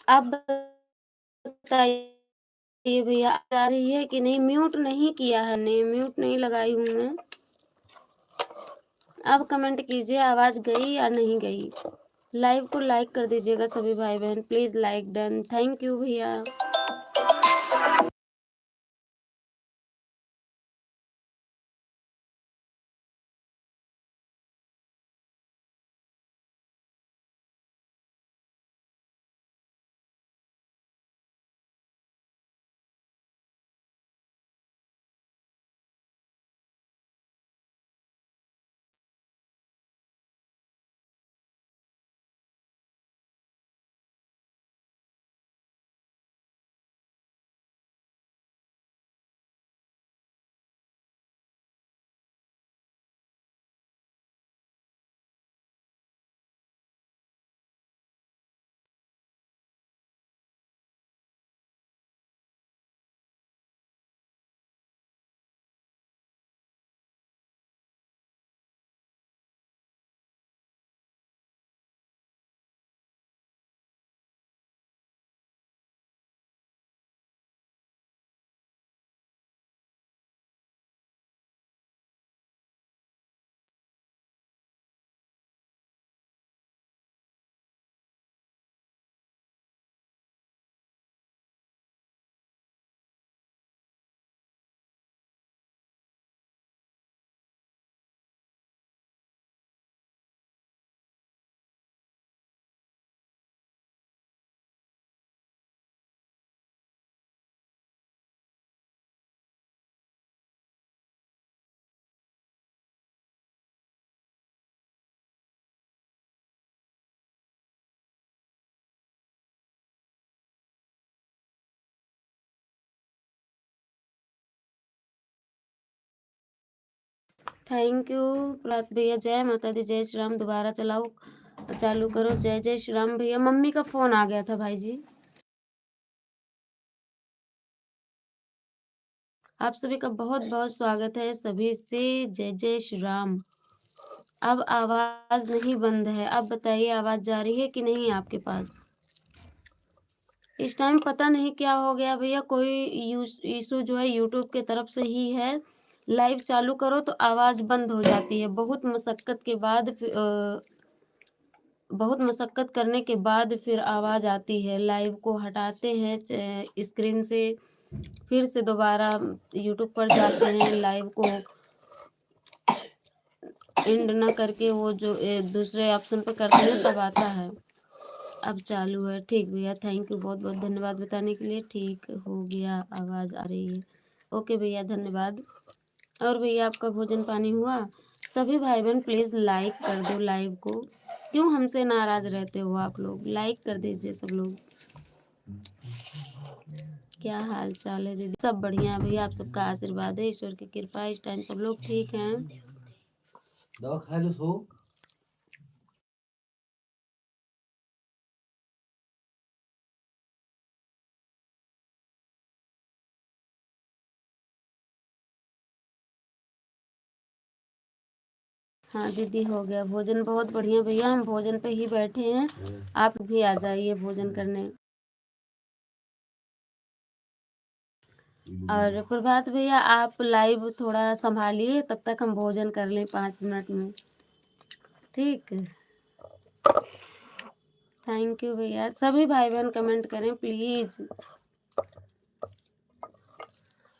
आप बताइए भैया आ रही है कि नहीं? म्यूट नहीं किया है, नहीं म्यूट नहीं लगाई हूँ मैं। अब कमेंट कीजिए आवाज़ गई या नहीं गई। लाइव को लाइक कर दीजिएगा सभी भाई बहन, please like done. Thank you भैया। थैंक यू प्रहलाद भैया। जय माता दी, जय श्री राम। दोबारा चलाओ, चालू करो। जय जय श्री राम भैया। मम्मी का फ़ोन आ गया था भाई जी। आप सभी का बहुत बहुत स्वागत है सभी से। जय जय श्री राम। अब आवाज़ नहीं बंद है। अब बताइए आवाज़ जा रही है कि नहीं आपके पास? इस टाइम पता नहीं क्या हो गया भैया, कोई इशू जो है यूट्यूब के तरफ से ही है। लाइव चालू करो तो आवाज़ बंद हो जाती है। बहुत मशक्क़त करने के बाद फिर आवाज़ आती है। लाइव को हटाते हैं स्क्रीन से, फिर से दोबारा यूट्यूब पर जाते हैं, लाइव को एंड ना करके वो जो दूसरे ऑप्शन पर करते हैं तब आता है। अब चालू है। ठीक भैया, थैंक यू, बहुत बहुत धन्यवाद बताने के लिए। ठीक हो गया, आवाज़ आ रही है। ओके भैया, धन्यवाद। और भैया आपका भोजन पानी हुआ? सभी भाई बहन प्लीज़ लाइक कर दो लाइव को। क्यों हमसे नाराज़ रहते हो आप लोग? लाइक कर दीजिए सब लोग। क्या हाल चाल है दीदी? सब बढ़िया है भैया, आप सबका आशीर्वाद है, ईश्वर की कृपा है। इस टाइम सब लोग ठीक हैं। दवा खा लो सो। हाँ दीदी, हो गया भोजन। बहुत बढ़िया भैया, हम भोजन पे ही बैठे हैं। आप भी आ जाइए भोजन करने। और प्रभात भैया, आप लाइव थोड़ा संभालिए, तब तक हम भोजन कर लें 5 मिनट में। ठीक है, थैंक यू भैया। सभी भाई बहन कमेंट करें प्लीज़।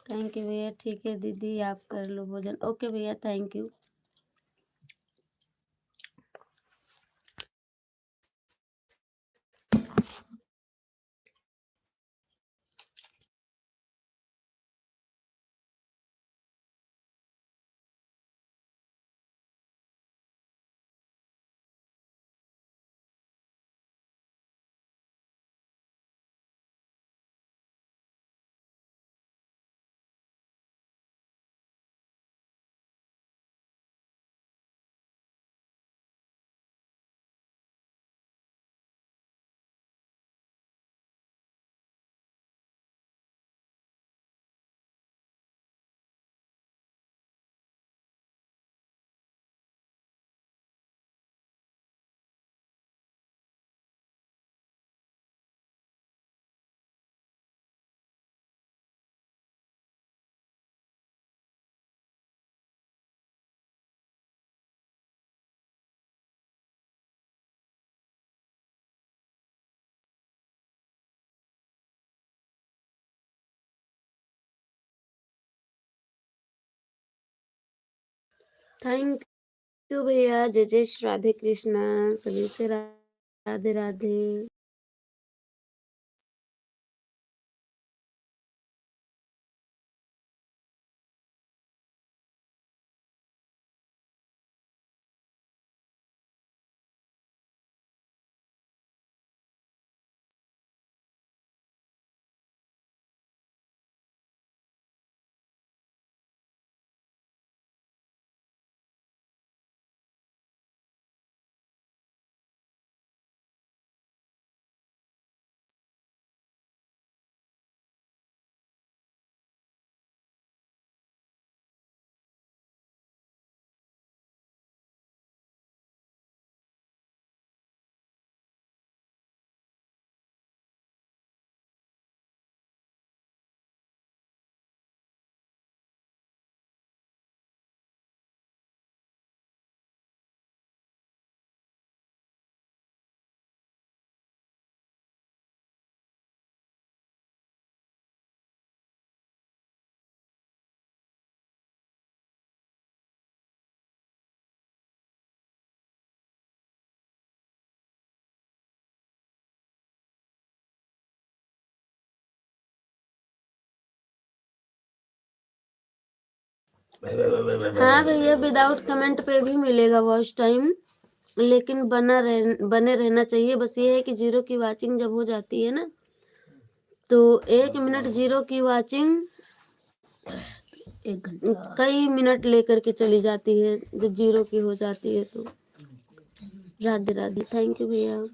थैंक यू भैया। ठीक है दीदी, आप कर लो भोजन। ओके भैया, थैंक यू। थैंक यू भैया। जय जय श्री राधे कृष्णा। सभी से राधे राधे। हाँ भैया, विदाउट कमेंट पे भी मिलेगा वॉच टाइम, लेकिन बने रहना चाहिए। बस ये है कि 0 की वाचिंग जब हो जाती है ना, तो 1 मिनट 0 की वाचिंग 1 घंटा कई मिनट लेकर के चली जाती है जब 0 की हो जाती है तो। राधे राधे। थैंक यू भैया।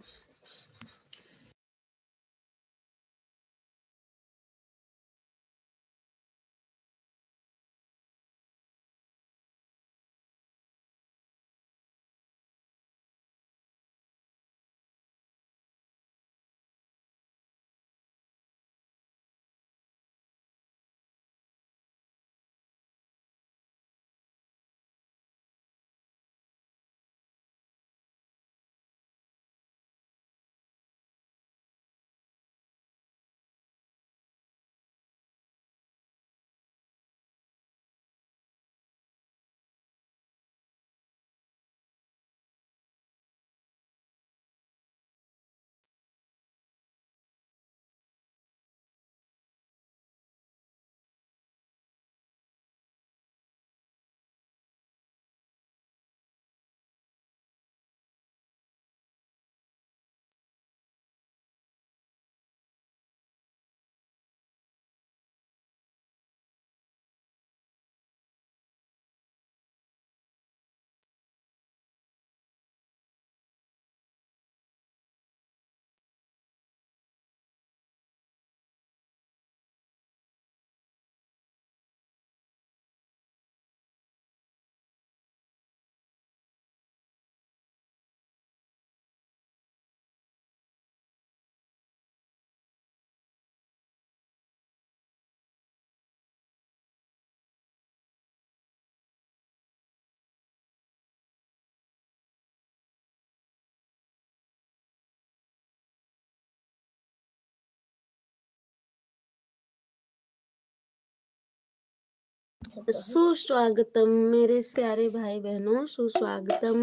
सुस्वागतम मेरे प्यारे भाई बहनों, सुस्वागतम।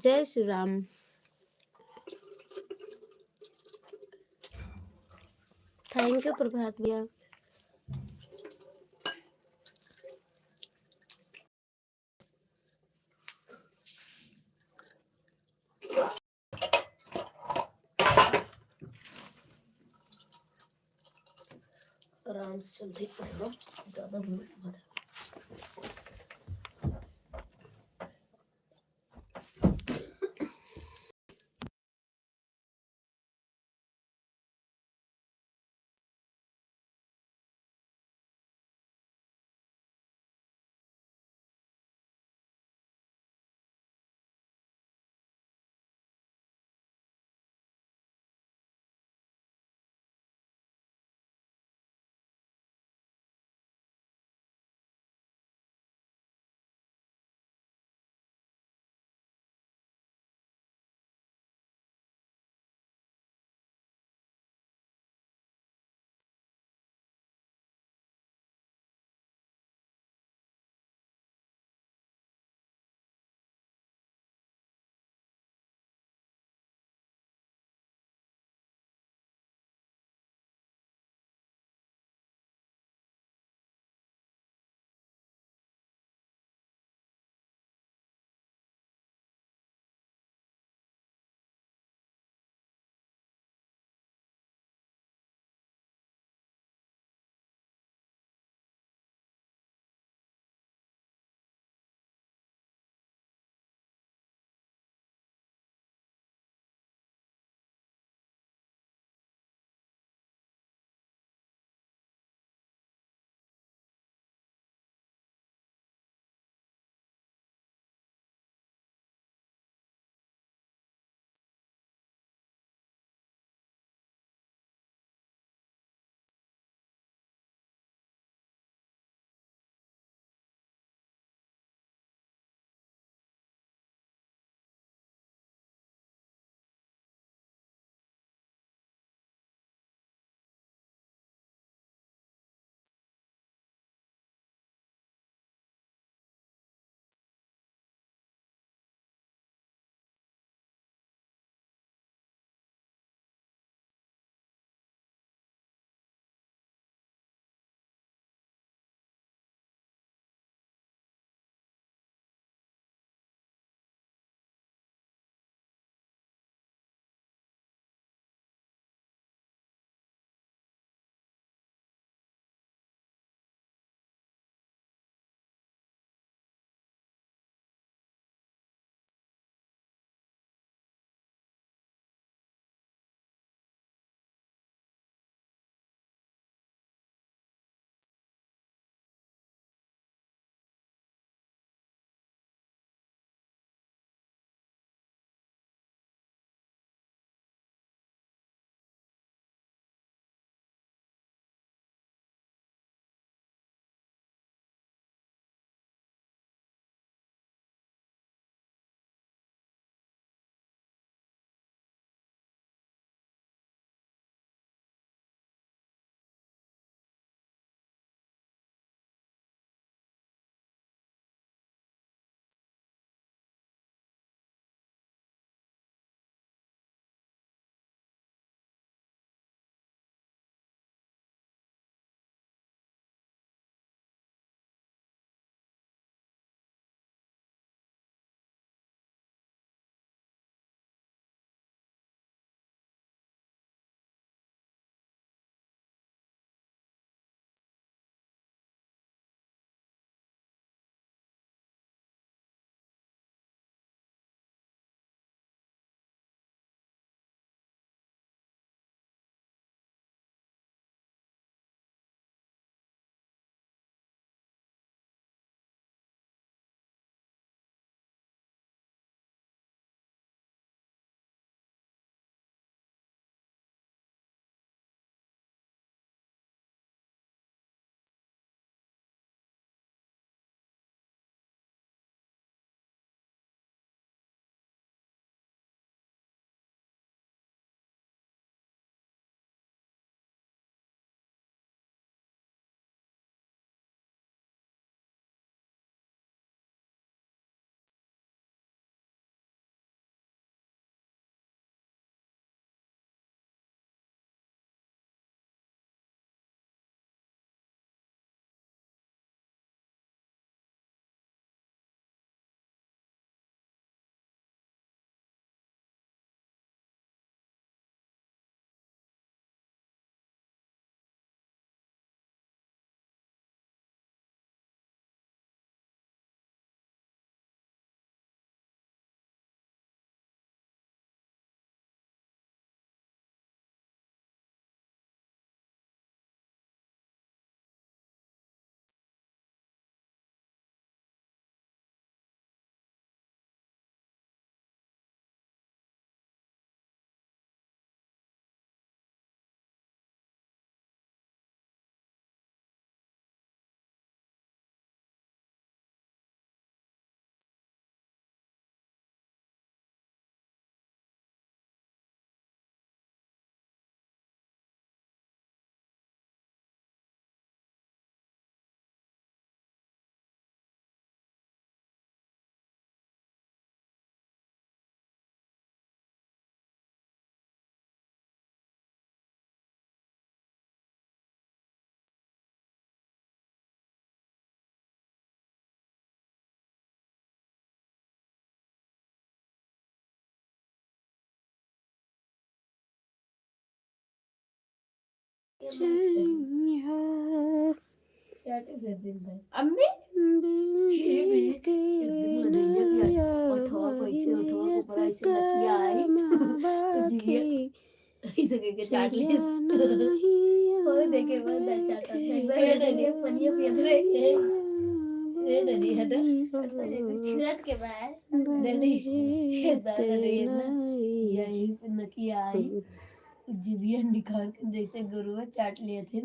जय श्री राम। थैंक यू प्रभात भैया। आराम से चलते पढ़ो, ज्यादा छैया चाटे फिर दिन भर अम्मी ये भी दिन लड़ैया की उठो पैसे उठो ऊपर ऐसे लकिया आई जीविया ऐसे के चाट ले हो देखे बहुत अच्छा था एक बार ये डरिए पनिया पियत रहे रे डरी हट कुछ छत के बाहर डरी ये डरी ना यही नकिया आई जीविया निकाल के जैसे गुरुआ चाट लिए थे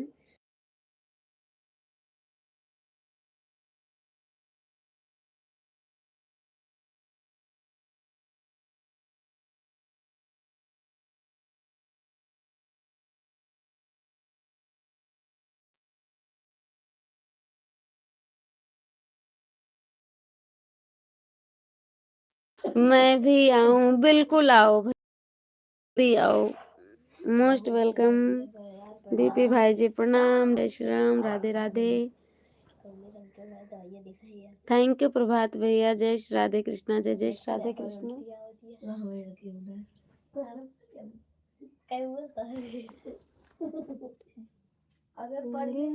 मैं भी आऊं, बिल्कुल आओ भाई, आओ, मोस्ट वेलकम। बीपी भाई जी प्रणाम, जय श्री राम, राधे राधे। थैंक यू प्रभात भैया, जय श्री राधे कृष्णा, जय जय श्री राधे कृष्णा। अगर पढ़े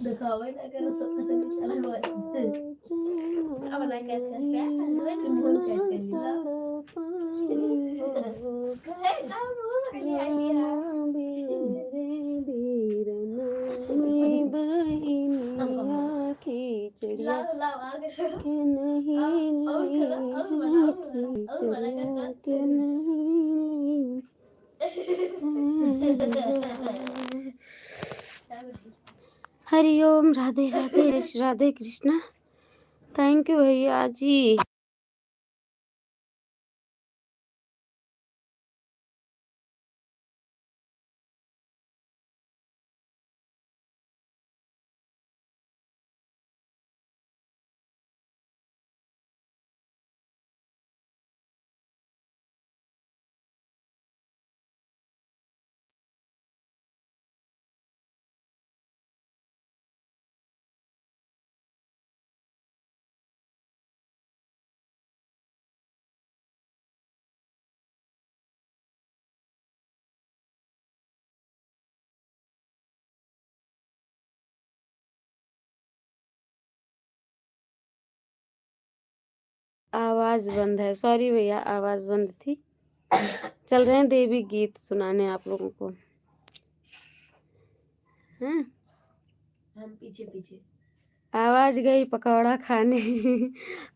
दिखावे ना कर सब कसम चला गो अब ना कैच कर पे हलवे ने मोन कैच कर लिया कहे ना मोन आइया मैं बहिनिया खिचड़िया के नहीं खिचड़िया के नहीं। हरिओम, राधे राधे, राधे कृष्णा। थैंक यू भैया जी। आवाज बंद है, सॉरी भैया, आवाज बंद थी। चल रहे हैं देवी गीत सुनाने आप लोगों को। हैं? हम पीछे पीछे आवाज गई पकौड़ा खाने।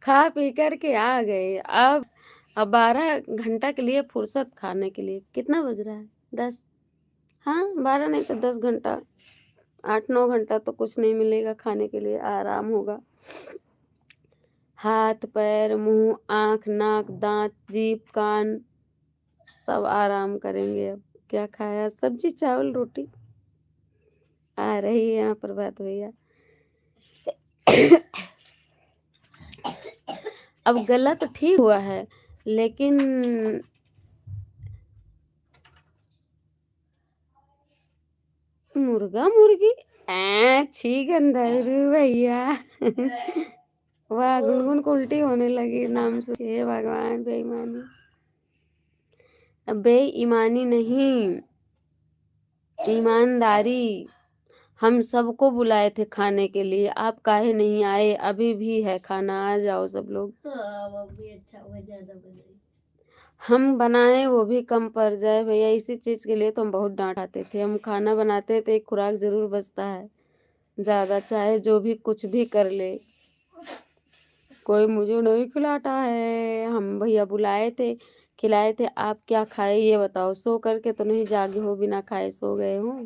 खा पी कर के आ गए। अब 12 घंटा के लिए फुर्सत खाने के लिए। कितना बज रहा है? 10। हाँ, 12 नहीं तो 10 घंटा, 8-9 घंटा तो कुछ नहीं मिलेगा खाने के लिए, आराम होगा। हाथ पैर मुंह आँख नाक दांत जीभ कान सब आराम करेंगे। अब क्या खाया? सब्जी चावल रोटी। आ रही है यहाँ पर बात भैया। अब गला तो ठीक हुआ है, लेकिन मुर्गा मुर्गी छी गंधर्व भैया। वाह, गुनगुन को उल्टी होने लगी नाम सुन के। हे भगवान, बेईमानी, बेईमानी नहीं, ईमानदारी। हम सबको बुलाए थे खाने के लिए, आप काहे नहीं आए? अभी भी है खाना, आ जाओ सब लोग। हाँ वो भी अच्छा हुआ, ज्यादा बनाई हम बनाए वो भी कम पड़ जाए भैया, इसी चीज के लिए तो हम बहुत डांट आते थे। हम खाना बनाते हैं तो एक खुराक जरूर बचता है, ज्यादा चाहे जो भी कुछ भी कर ले, कोई मुझे नहीं खिलाता है। हम भैया बुलाए थे खिलाए थे। आप क्या खाए ये बताओ? सो करके तो नहीं जागे हो, बिना खाए सो गए हो?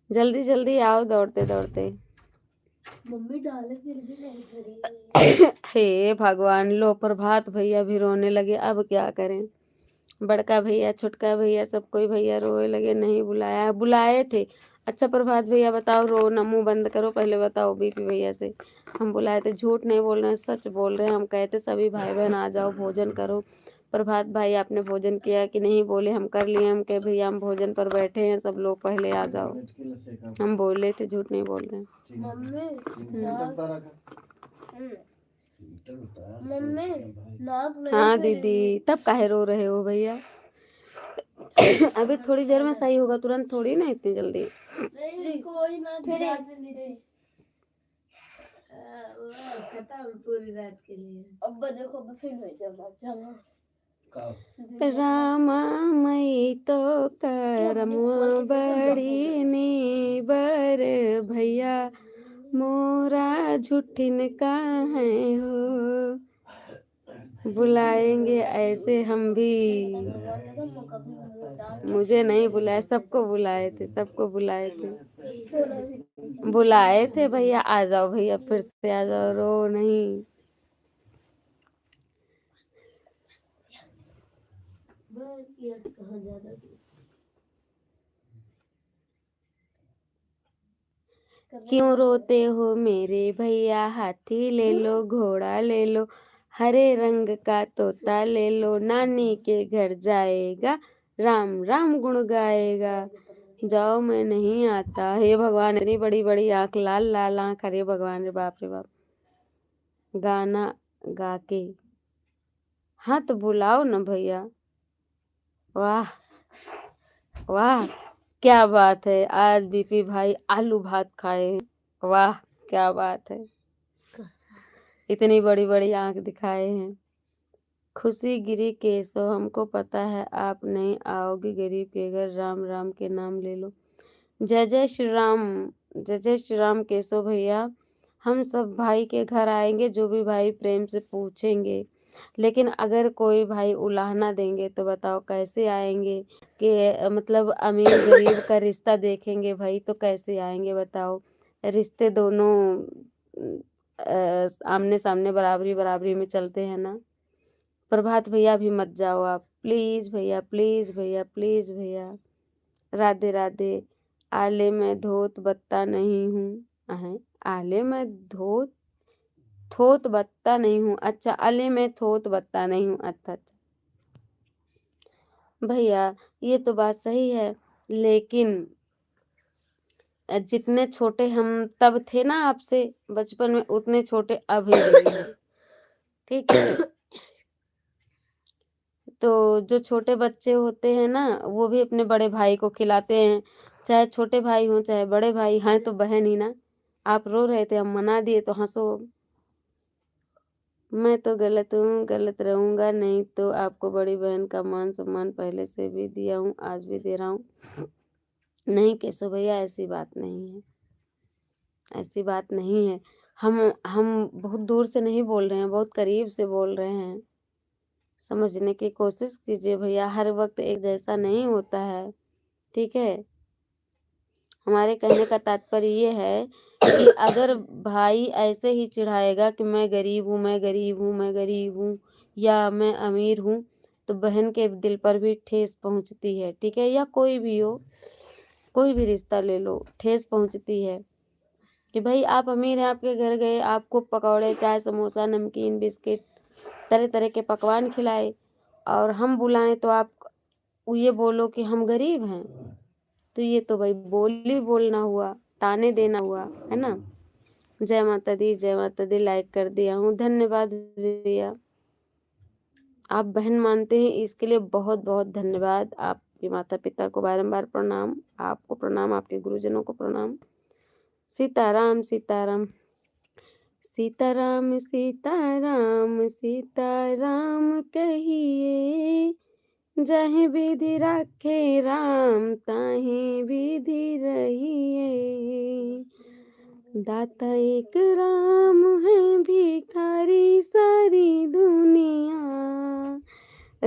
जल्दी जल्दी आओ दौड़ते दौड़ते। मम्मी डाले फिर भी नहीं करी। हे भगवान, लो प्रभात भैया भी रोने लगे। अब क्या करें? बड़का भैया, छोटका भैया, सब कोई भैया रोए लगे। नहीं बुलाया, बुलाए थे। अच्छा प्रभात भैया बताओ, रो ना, मुंह बंद करो, पहले बताओ बीपी भैया से हम बुलाए थे। झूठ नहीं बोल रहे हैं, सच बोल रहे हैं। हम कहते सभी भाई बहन आ जाओ, भोजन करो। प्रभात भाई आपने भोजन किया कि नहीं? बोले हम कर लिए। हम कहे भैया हम भोजन पर बैठे हैं, सब लोग पहले आ जाओ। हम बोले थे, झूठ नहीं बोल रहे हैं। मम्मी नाक नहीं हाँ करी। दीदी, तब काहे रो रहे हो भैया? अभी थोड़ी देर में सही होगा, तुरंत थोड़ी ना, इतनी जल्दी। नहीं कोई ना नहीं थे। खत्म पूरी रात के लिए। अब देखो फिर नहीं चलना चलो। रामा मई तो करम बड़ी नीबर भैया, मोरा झूठिन काहे हो। बुलाएंगे ऐसे हम भी। मुझे नहीं बुलाए, सबको बुलाए थे, सबको बुलाए थे। बुलाए थे भैया, आ जाओ भैया, फिर से आ जाओ, रो नहीं। क्यों रोते हो मेरे भैया? हाथी ले लो, घोड़ा ले लो, हरे रंग का तोता ले लो। नानी के घर जाएगा, राम राम गुण गाएगा। जाओ मैं नहीं आता। हे भगवान, इतनी बड़ी बड़ी आंख, लाल लाल आंख, अरे भगवान रे, बाप रे बाप। गाना गा के, हाँ तो बुलाओ ना भैया। वाह वाह, क्या बात है। आज बीपी भाई आलू भात खाए हैं। वाह क्या बात है। इतनी बड़ी बड़ी आंख दिखाए हैं। खुशी गिरी केशव, हमको पता है आप नहीं आओगे गरीब के घर, राम राम के नाम ले लो। जय जय श्री राम, जय जय श्री राम केशव भैया। हम सब भाई के घर आएंगे, जो भी भाई प्रेम से पूछेंगे। लेकिन अगर कोई भाई उलाहना देंगे तो बताओ कैसे आएंगे? कि मतलब अमीर गरीब का रिश्ता देखेंगे भाई, तो कैसे आएंगे बताओ? रिश्ते दोनों आमने सामने बराबरी बराबरी में चलते हैं ना। प्रभात भैया भी मत जाओ आप, प्लीज भैया, प्लीज भैया, प्लीज भैया। राधे राधे। आले में धोत बत्ता नहीं हूँ। आले में थोत बत्ता नहीं हूँ। अच्छा, आले में थोत बत्ता नहीं हूँ। अच्छा अच्छा भैया, ये तो बात सही है, लेकिन जितने छोटे हम तब थे ना आपसे बचपन में, उतने छोटे अभी भी हैं। ठीक है, तो जो छोटे बच्चे होते हैं ना, वो भी अपने बड़े भाई को खिलाते हैं। चाहे छोटे भाई हों चाहे बड़े भाई, हैं तो बहन ही ना। आप रो रहे थे, हम मना दिए तो हंसो। मैं तो गलत हूँ, गलत रहूंगा नहीं तो। आपको बड़ी बहन का मान सम्मान पहले से भी दिया हूँ, आज भी दे रहा हूँ। नहीं केशव भैया, ऐसी बात नहीं है, ऐसी बात नहीं है। हम बहुत दूर से नहीं बोल रहे हैं, बहुत करीब से बोल रहे हैं। समझने की कोशिश कीजिए भैया, हर वक्त एक जैसा नहीं होता है। ठीक है, हमारे कहने का तात्पर्य ये है कि अगर भाई ऐसे ही चिढ़ाएगा कि मैं गरीब हूँ, मैं गरीब हूँ, मैं गरीब हूँ, या मैं अमीर हूँ, तो बहन के दिल पर भी ठेस पहुँचती है। ठीक है, या कोई भी हो, कोई भी रिश्ता ले लो, ठेस पहुँचती है कि भाई आप अमीर हैं, आपके घर गए, आपको पकौड़े, चाय, समोसा, नमकीन, बिस्किट, तरह तरह के पकवान खिलाए, और हम बुलाएं तो आप ये बोलो कि हम गरीब हैं। तो ये तो भाई बोली बोलना हुआ, ताने देना हुआ, है ना। जय माता दी, जय माता दी। लाइक कर दिया हूँ, धन्यवाद भैया। आप बहन मानते हैं, इसके लिए बहुत बहुत धन्यवाद। आपके माता पिता को बारंबार प्रणाम, आपको प्रणाम, आपके गुरुजनों को प्रणाम। सीताराम सीताराम, सीताराम सीताराम, सीताराम कहिए। जहीं विधि राखे राम, ताहीं विधि रहिए। दाता एक राम है, भिखारी सारी दुनिया।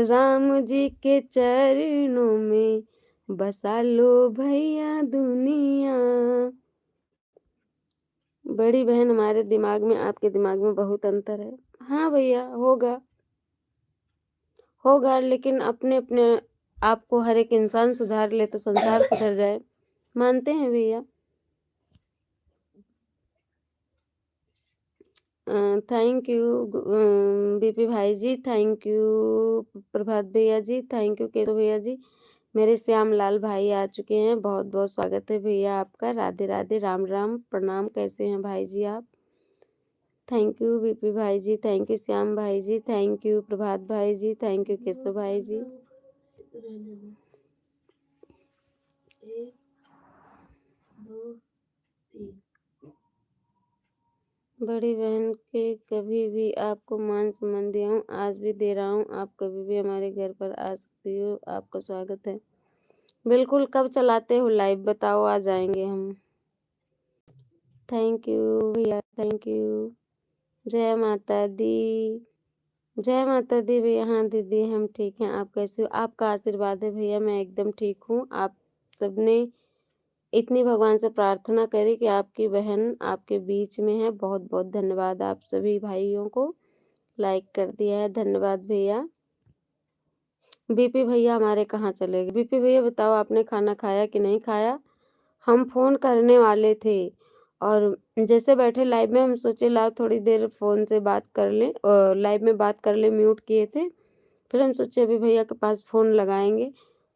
राम जी के चरणों में बसा लो भैया दुनिया। बड़ी बहन, हमारे दिमाग में आपके दिमाग में बहुत अंतर है। हाँ भैया, होगा होगा, लेकिन अपने अपने आपको हर एक इंसान सुधार ले तो संसार सुधर जाए, मानते हैं भैया। थैंक यू बीपी भाई जी, थैंक यू प्रभात भैया जी, थैंक यू केशव भैया जी। मेरे श्याम लाल भाई आ चुके हैं, बहुत बहुत स्वागत है भैया आपका। राधे राधे, राम राम, प्रणाम। कैसे हैं भाई जी आप? थैंक यू बीपी भाई जी, थैंक यू श्याम भाई जी, थैंक यू प्रभात भाई जी, थैंक यू केशव भाई जी। एक, दो, तीन। बड़ी बहन के कभी भी आपको मान सम्मान दिया हूँ, आज भी दे रहा हूँ। आप कभी भी हमारे घर पर आ सकती हो, आपका स्वागत है। बिल्कुल, कब चलाते हो लाइव बताओ, आ जाएंगे हम। थैंक यू भैया, थैंक यू। जय माता दी, जय माता दी भैया। हाँ दीदी, हम ठीक हैं, आप कैसे हो? आपका आशीर्वाद है भैया, मैं एकदम ठीक हूँ। आप सबने इतनी भगवान से प्रार्थना करी कि आपकी बहन आपके बीच में है। बहुत बहुत धन्यवाद आप सभी भाइयों को, लाइक कर दिया है, धन्यवाद भैया। बीपी भैया हमारे कहाँ चले गए? बीपी भैया बताओ, आपने खाना खाया कि नहीं खाया? हम फोन करने वाले थे और जैसे बैठे लाइव में, हम सोचे ला थोड़ी देर फोन से बात कर लें, लाइव में बात कर ले, म्यूट किए थे। फिर हम सोचे अभी भैया के पास फोन लगाएंगे,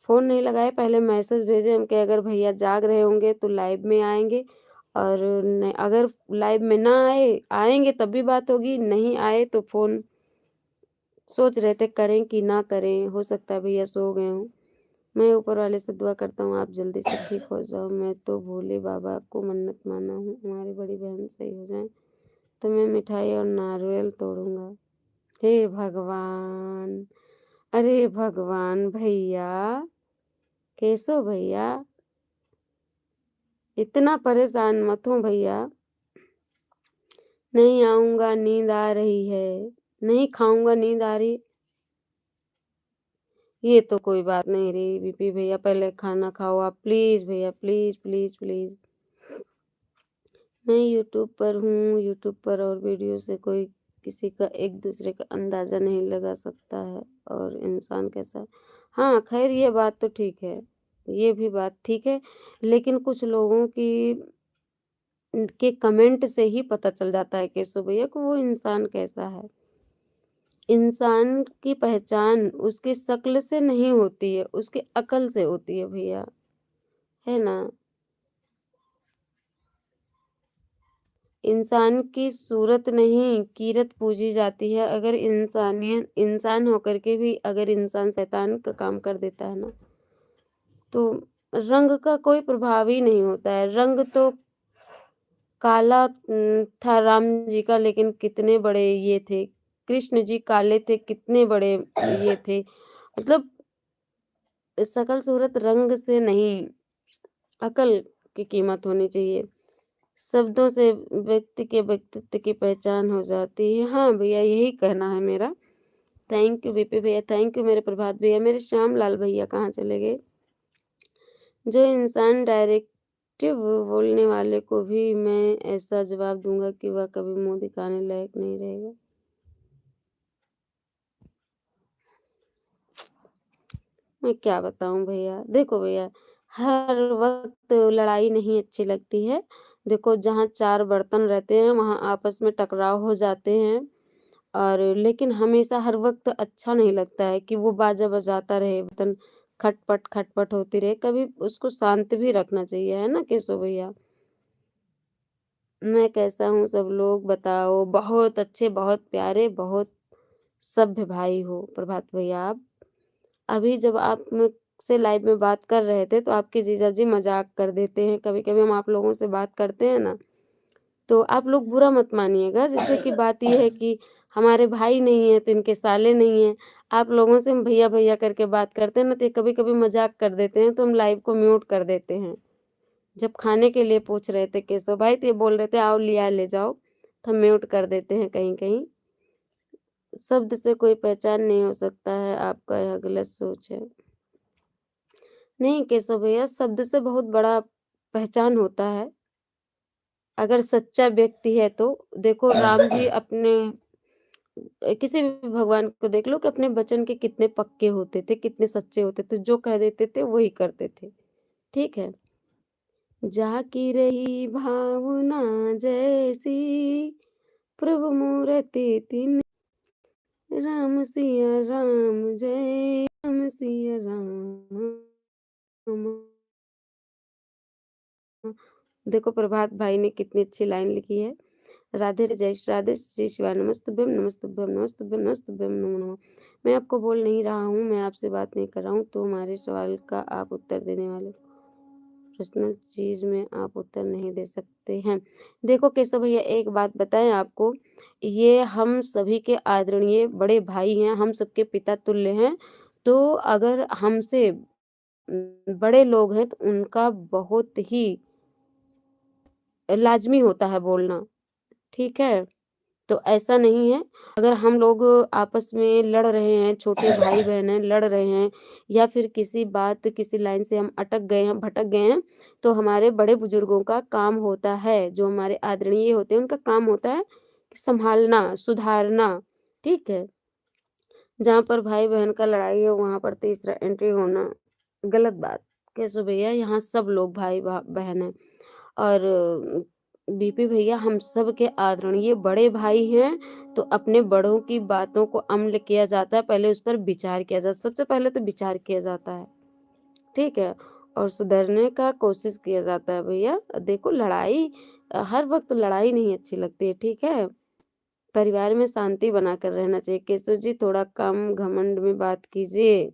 फोन नहीं लगाए, पहले मैसेज भेजे हम कि अगर भैया जाग रहे होंगे तो लाइव में आएंगे, और अगर लाइव में ना आएंगे तब भी बात होगी, नहीं आए तो फोन सोच रहे थे करें कि ना करें, हो सकता है भैया सो गए हों। मैं ऊपर वाले से दुआ करता हूँ आप जल्दी से ठीक हो जाओ। मैं तो भोले बाबा को मन्नत माना हूँ, हमारी बड़ी बहन सही हो जाए तो मैं मिठाई और नारियल तोड़ूंगा। हे भगवान, अरे भगवान भैया, केशव भैया, इतना परेशान मत हो भैया। नहीं आऊंगा, नींद आ रही है। नहीं खाऊंगा, नींद आ रही। ये तो कोई बात नहीं रही बीपी भैया, पहले खाना खाओ आप प्लीज भैया, प्लीज प्लीज प्लीज। मैं यूट्यूब पर हूँ, यूट्यूब पर और वीडियो से कोई किसी का एक दूसरे का अंदाजा नहीं लगा सकता है और इंसान कैसा है। हाँ खैर, ये बात तो ठीक है, ये भी बात ठीक है, लेकिन कुछ लोगों की के कमेंट से ही पता चल जाता है केशव भैया को वो इंसान कैसा है। इंसान की पहचान उसकी शक्ल से नहीं होती है, उसकी अकल से होती है भैया, है ना। इंसान की सूरत नहीं कीरत पूजी जाती है। अगर इंसानियत इंसान होकर के भी अगर इंसान शैतान का काम कर देता है ना, तो रंग का कोई प्रभाव ही नहीं होता है। रंग तो काला था राम जी का, लेकिन कितने बड़े ये थे। कृष्ण जी काले थे, कितने बड़े ये थे। मतलब शकल सूरत रंग से नहीं, अकल की कीमत होनी चाहिए। शब्दों से व्यक्ति के व्यक्तित्व की पहचान हो जाती है। हाँ भैया, यही कहना है मेरा। थैंक यू बीपी भैया, थैंक यू मेरे प्रभात भैया। मेरे श्याम लाल भैया कहाँ चले गए? जो इंसान डायरेक्टिव बोलने वाले को भी मैं ऐसा जवाब दूंगा कि वह कभी मुंह दिखाने लायक नहीं रहेगा। मैं क्या बताऊं भैया, देखो भैया, हर वक्त लड़ाई नहीं अच्छी लगती है। देखो, जहाँ चार बर्तन रहते हैं वहाँ आपस में टकराव हो जाते हैं, और लेकिन हमेशा हर वक्त अच्छा नहीं लगता है कि वो बाजा बजाता रहे, बर्तन खटपट खटपट होती रहे। कभी उसको शांत भी रखना चाहिए, है ना केशव भैया। मैं कैसा हूँ सब लोग बताओ? बहुत अच्छे, बहुत प्यारे, बहुत सभ्य भाई हो प्रभात भैया आप। अभी जब आप मुझसे लाइव में बात कर रहे थे तो आपके जीजाजी मजाक कर देते हैं। कभी कभी हम आप लोगों से बात करते हैं ना, तो आप लोग बुरा मत मानिएगा। जैसे कि बात ये है कि हमारे भाई नहीं है तो इनके साले नहीं है। आप लोगों से हम भैया भैया करके बात करते हैं ना, तो कभी कभी मजाक कर देते हैं, तो हम लाइव को म्यूट कर देते हैं। जब खाने के लिए पूछ रहे थे केशव भाई, तो ये बोल रहे थे आओ लिया ले जाओ, तो हम म्यूट कर देते हैं कहीं कहीं। शब्द से कोई पहचान नहीं हो सकता है, आपका यह गलत सोच है। नहीं केशव भैया, शब्द से बहुत बड़ा पहचान होता है। अगर सच्चा व्यक्ति है तो देखो राम जी अपने किसी भी भगवान को देख लो कि अपने वचन के कितने पक्के होते थे, कितने सच्चे होते थे, जो कह देते थे वही करते थे, ठीक है? जाकी रही भावना जैसी प्रभु मूरति तिन राम सिया राम जय राम सिया राम। देखो प्रभात भाई ने कितनी अच्छी लाइन लिखी है। राधे श्री शिवाय नमस्तुभ्यम नमस्तुभ्यम नमस्तुभ्यम नमस्तुभ्यम नमो नमः। मैं आपको बोल नहीं रहा हूँ, मैं आपसे बात नहीं कर रहा हूँ, तो हमारे सवाल का आप उत्तर देने वाले पर्सनल चीज में आप उत्तर नहीं दे सकते हैं। देखो केशव भैया एक बात बताएं आपको, ये हम सभी के आदरणीय बड़े भाई हैं, हम सबके पिता तुल्य हैं। तो अगर हमसे बड़े लोग हैं तो उनका बहुत ही लाज़मी होता है बोलना, ठीक है? तो ऐसा नहीं है, अगर हम लोग आपस में लड़ रहे हैं, छोटे भाई-बहन हैं, लड़ रहे हैं या फिर किसी बात, किसी लाइन से हम अटक गए हैं, भटक गए हैं, तो हमारे बड़े-बुजुर्गों का काम होता है, जो हमारे आदरणीय होते हैं, उनका काम होता है कि सँभालना, सुधारना, ठीक है? जहाँ पर भाई-बहन का लड़ाई है, वहाँ पर तीसरा एंट्री होना गलत बात। कैसे भैया यहाँ सब लोग भाई-बहन हैं और बीपी भैया हम सब के आदरणीय बड़े भाई हैं, तो अपने बड़ों की बातों को अमल किया जाता है, पहले उस पर विचार किया जाता है। सबसे पहले तो विचार किया जाता है, ठीक है? और सुधरने का कोशिश किया जाता है भैया। देखो लड़ाई हर वक़्त लड़ाई नहीं अच्छी लगती है, ठीक है? परिवार में शांति बनाकर रहना चाहिए। केशव जी थोड़ा कम घमंड में बात कीजिए।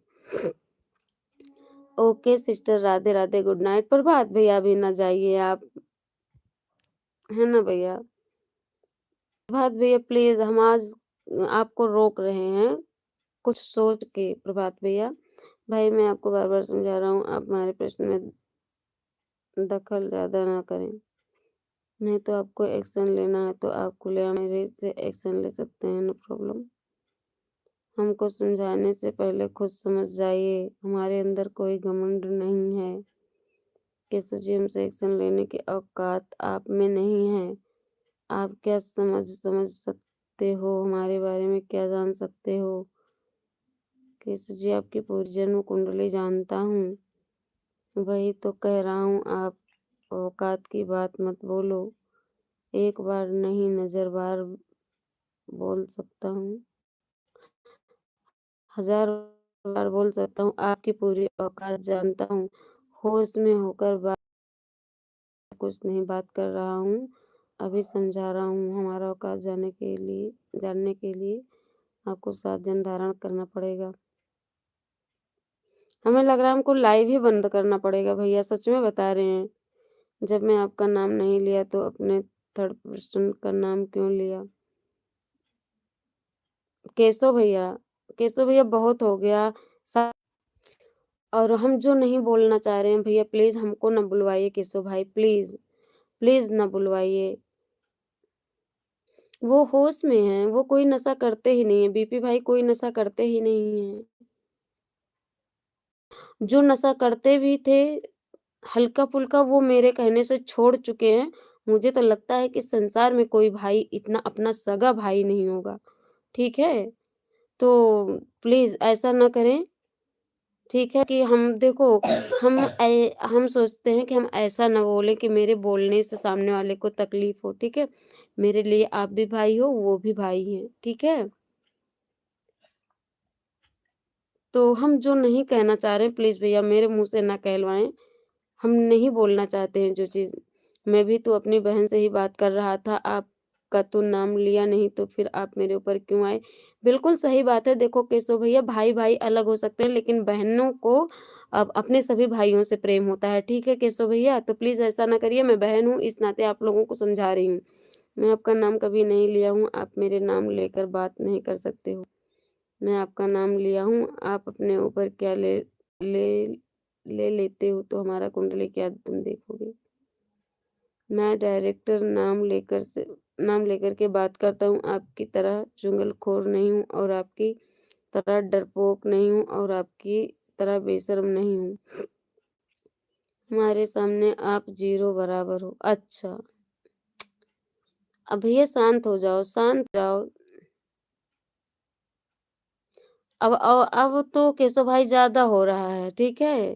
Okay sister, Radhe Radhe, good night. Prabhat भैया अभी ना जाइए आप, है ना भैया? प्रभात भैया प्लीज हम आज आपको रोक रहे हैं कुछ सोच के। प्रभात भैया भाई मैं आपको बार बार समझा रहा हूँ, आप हमारे प्रश्न में दखल ज्यादा ना करें, नहीं तो आपको एक्शन लेना है तो आप खुलेआम मेरे से एक्शन ले सकते हैं, नो प्रॉब्लम। हमको समझाने से पहले खुद समझ जाइए, हमारे अंदर कोई घमंड नहीं है। किसी जिम से एक्शन लेने की औकात आप में नहीं है। आप क्या समझ सकते हो हमारे बारे में, क्या जान सकते हो? किसी जी आपकी पूरी जन्म कुंडली जानता हूँ, वही तो कह रहा हूँ। आप औकात की बात मत बोलो, एक बार नहीं नजर बार बोल सकता हूँ, 1000 बार बोल सकता हूँ। आपकी पूरी औकात जानता हूँ, होश में होकर बात कुछ नहीं बात कर रहा हूँ, अभी समझा रहा हूँ। हमारा औकात जानने के लिए आपको 7 जन धारण करना पड़ेगा। हमें लग रहा है हमको लाइव ही बंद करना पड़ेगा भैया, सच में बता रहे हैं। जब मैं आपका नाम नहीं लिया तो अपने थर्ड पर्सन का नाम क्यों लिया? केशव भैया, केशव भैया बहुत हो गया। सा और हम जो नहीं बोलना चाह रहे हैं भैया प्लीज हमको ना बुलवाइए केशव भाई, प्लीज प्लीज ना बुलवाइए। वो होश में हैं, वो कोई नशा करते ही नहीं है, बीपी भाई कोई नशा करते ही नहीं है। जो नशा करते भी थे हल्का-फुल्का वो मेरे कहने से छोड़ चुके हैं। मुझे तो लगता है कि संसार में कोई भाई इतना अपना सगा भाई नहीं होगा, ठीक है? तो प्लीज़ ऐसा ना करें, ठीक है? कि हम देखो हम सोचते हैं कि हम ऐसा ना बोलें कि मेरे बोलने से सामने वाले को तकलीफ़ हो, ठीक है? मेरे लिए आप भी भाई हो, वो भी भाई हैं, ठीक है? तो हम जो नहीं कहना चाह रहे हैं प्लीज़ भैया मेरे मुँह से ना कहलवाएँ। हम नहीं बोलना चाहते हैं जो चीज़। मैं भी तो अपनी बहन से ही बात कर रहा था, आपका तो नाम लिया नहीं तो फिर आप मेरे ऊपर क्यों आए? बिल्कुल सही बात है, देखो केशव भैया भाई-भाई अलग हो सकते हैं लेकिन बहनों को अब अपने सभी भाइयों से प्रेम होता है, ठीक है केशव भैया? तो प्लीज़ ऐसा ना करिए, मैं बहन हूँ इस नाते आप लोगों को समझा रही हूँ। मैं आपका नाम कभी नहीं लिया हूँ, आप मेरे नाम लेकर बात नहीं कर सकते हो। मैं आपका नाम लिया हूँ, आप अपने ऊपर क्या ले ले लेते हो तो हमारा कुंडली क्या तुम देखोगे। मैं डायरेक्टर नाम लेकर से नाम लेकर के बात करता हूँ, आपकी तरह चुगलखोर नहीं हूँ और आपकी तरह डरपोक नहीं हूँ और आपकी तरह बेशर्म नहीं हूँ। हमारे सामने आप ज़ीरो बराबर हो। अच्छा, अब भैया शांत हो जाओ, शांत हो जाओ। अब तो केशव भाई ज़्यादा हो रहा है, ठीक है?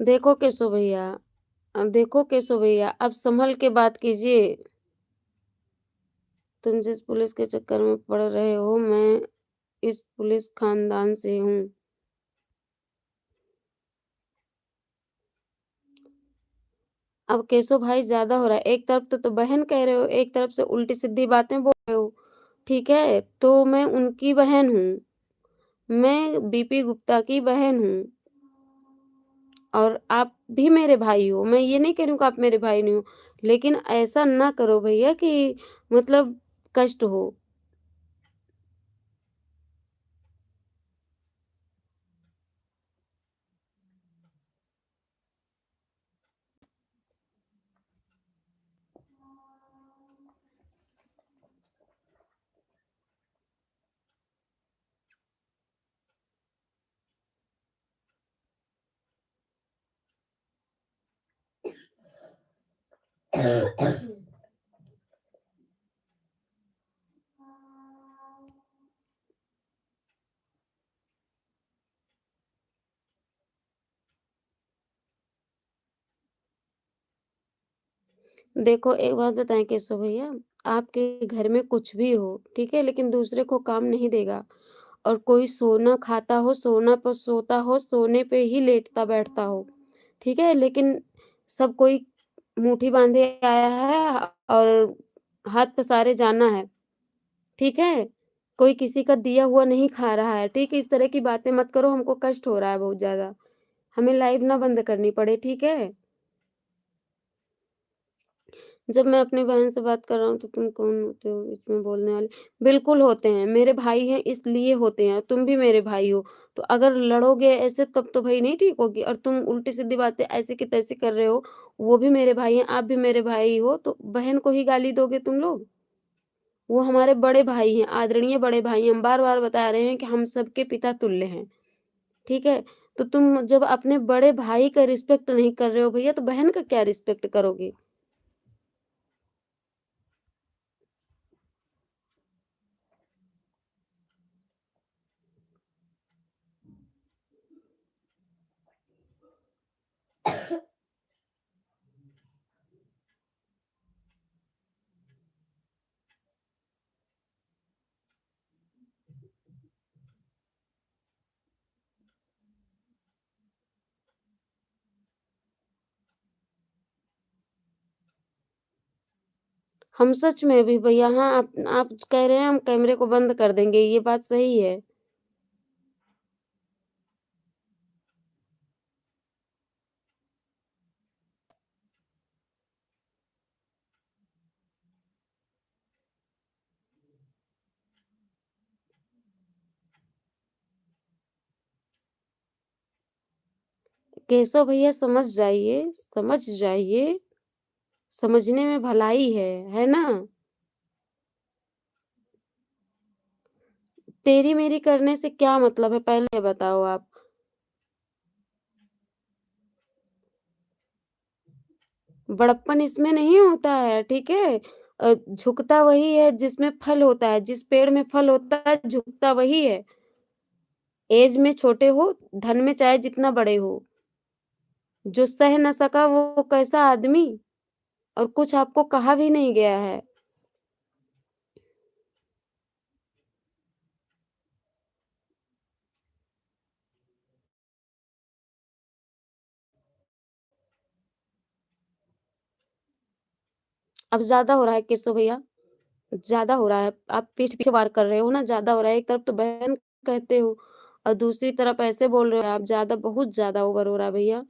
देखो केशव भैया देखो केशव भैया, अब सँभल के बात कीजिए। तुम जिस पुलिस के चक्कर में पड़ रहे हो, मैं इस पुलिस खानदान से हूँ। अब केशव भाई ज़्यादा हो रहा है। एक तरफ तो बहन कह रहे हो, एक तरफ से उल्टी-सीधी बातें बोल रहे हो, ठीक है? तो मैं उनकी बहन हूँ, मैं बीपी गुप्ता की बहन हूँ और आप भी मेरे भाई हो। मैं ये नहीं कह रही हूँ कि आप मेरे भाई नहीं हो, लेकिन ऐसा ना करो भैया कि मतलब कष्ट हो। देखो, एक बात बताएँ केशव भैया, आपके घर में कुछ भी हो, ठीक है? लेकिन दूसरे को काम नहीं देगा और कोई सोना खाता हो, सोना पर सोता हो, सोने पे ही लेटता-बैठता हो, ठीक है? लेकिन सब कोई मुट्ठी बाँधे आया है और हाथ पसारे जाना है, ठीक है? कोई किसी का दिया हुआ नहीं खा रहा है, ठीक है? इस तरह की बातें मत करो, हमको कष्ट हो रहा है बहुत ज़्यादा। हमें लाइव ना बंद करनी पड़े, ठीक है? जब मैं अपनी बहन से बात कर रहा हूँ तो तुम कौन होते हो बीच में बोलने वाले? बिल्कुल होते हैं, मेरे भाई हैं इसलिए होते हैं, तुम भी मेरे भाई हो। तो अगर लड़ोगे ऐसे तब तो भई नहीं ठीक होगी और तुम उल्टी-सीधी बातें ऐसे की तैसे कर रहे हो, वो भी मेरे भाई हैं, आप भी मेरे भाई हो, तो बहन को ही गाली दोगे तुम लोग? वो हमारे बड़े भाई हैं, आदरणीय बड़े भाई हैं, हम बार-बार बता रहे हैं कि हम सबके पिता तुल्य हैं, ठीक है? तो तुम जब अपने बड़े भाई का रिस्पेक्ट नहीं कर रहे हो भैया, तो बहन का क्या रिस्पेक्ट करोगे? हम सच में भी भैया हाँ, आप कह रहे हैं हम कैमरे को बंद कर देंगे, ये बात सही है। केशव भैया समझ जाइए, समझने में भलाई है ना? तेरी मेरी करने से क्या मतलब है पहले ये बताओ आप? बड़प्पन इसमें नहीं होता है, ठीक है? झुकता वही है जिसमें फल होता है, जिस पेड़ में फल होता है, झुकता वही है। ऐज में छोटे हो, धन में चाहे जितना बड़े हो। जो सह न सका वो कैसा आदमी? और कुछ आपको कहा भी नहीं गया है। अब ज़्यादा हो रहा है केशव भैया, ज़्यादा हो रहा है। आप पीठ पीछे वार कर रहे हो ना, ज़्यादा हो रहा है। एक तरफ तो बहन कहते हो और दूसरी तरफ ऐसे बोल रहे हो आप, ज़्यादा बहुत ज़्यादा ओवर हो रहा है भैया।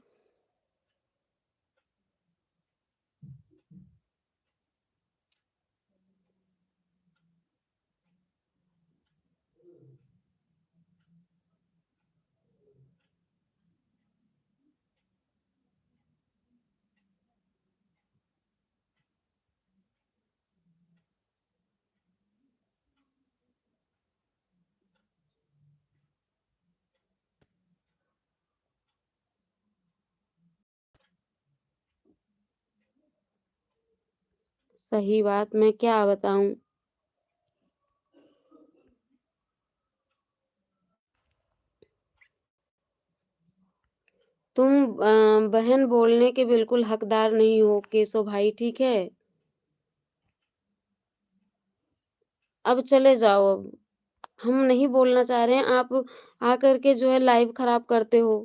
सही बात, मैं क्या बताऊँ? तुम बहन बोलने के बिल्कुल हकदार नहीं हो केशव भाई, ठीक है? अब चले जाओ अब। हम नहीं बोलना चाह रहे हैं, आप आकर के जो है लाइव खराब करते हो।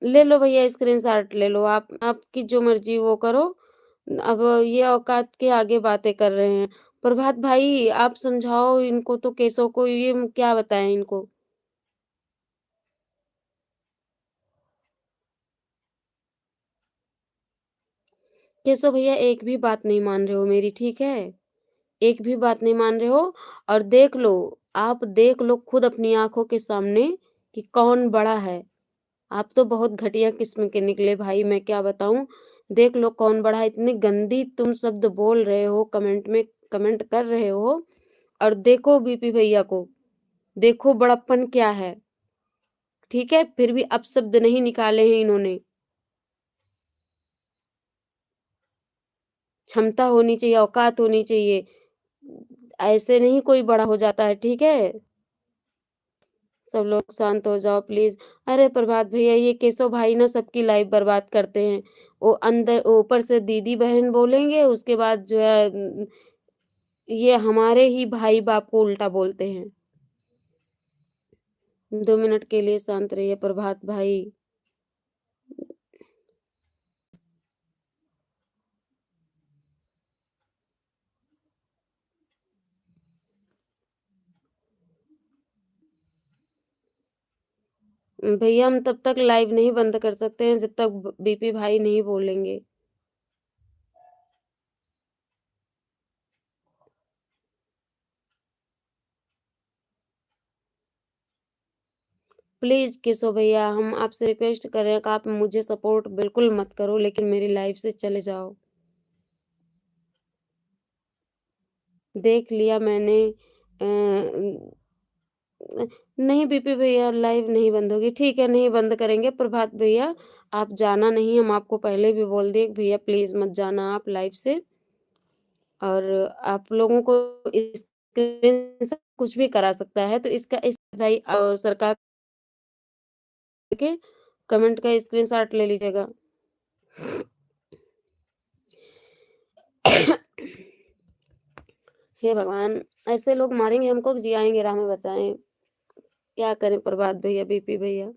ले लो भैया स्क्रीनशॉट ले लो आप, आपकी जो मर्ज़ी वो करो। अब ये औकात के आगे बातें कर रहे हैं। प्रभात भाई आप समझाओ इनको तो केशव को, ये क्या बताएँ इनको? केशव भैया एक भी बात नहीं मान रहे हो मेरी, ठीक है? एक भी बात नहीं मान रहे हो और देख लो, आप देख लो खुद अपनी आँखों के सामने कि कौन बड़ा है। आप तो बहुत घटिया किस्म के निकले भाई, मैं क्या बताऊँ। देख लो कौन बड़ा है, इतनी गंदी तुम शब्द बोल रहे हो, कमेंट में कमेंट कर रहे हो और देखो बीपी भैया को, देखो बड़प्पन क्या है, ठीक है? फिर भी अपशब्द नहीं निकाले हैं इन्होंने। क्षमता होनी चाहिए, औकात होनी चाहिए। ऐसे नहीं कोई बड़ा हो जाता है, ठीक है? सब लोग शांत हो जाओ प्लीज़। अरे प्रभात भैया ये केशव भाई ना सबकी लाइफ़ बर्बाद करते हैं। वो अंदर ऊपर से दीदी-बहन बोलेंगे, उसके बाद जो है ये हमारे ही भाई-बाप को उल्टा बोलते हैं। 2 मिनट के लिए शांत रहिए प्रभात भाई। भैया हम तब तक लाइव नहीं बंद कर सकते हैं जब तक बीपी भाई नहीं बोलेंगे। प्लीज़ केशव भैया हम आपसे रिक्वेस्ट कर रहे हैं कि आप मुझे सपोर्ट बिल्कुल मत करो लेकिन मेरी लाइफ से चले जाओ। देख लिया मैंने नहीं बीपी भैया लाइव नहीं बंद होगी। ठीक है, नहीं बंद करेंगे। प्रभात भैया आप जाना नहीं, हम आपको पहले भी बोल दिए कि भैया प्लीज़ मत जाना आप लाइव से और आप लोगों को स्क्रीन से कुछ भी करा सकता है, तो इसका इस भाई सरकार के कमेंट का स्क्रीनशॉट ले लीजिएगा। हे भगवान! ऐसे लोग मारेंगे हमको कि जियाएँगे राह में बचाएँ। क्या करें प्रभात भैया, बीपी भैया?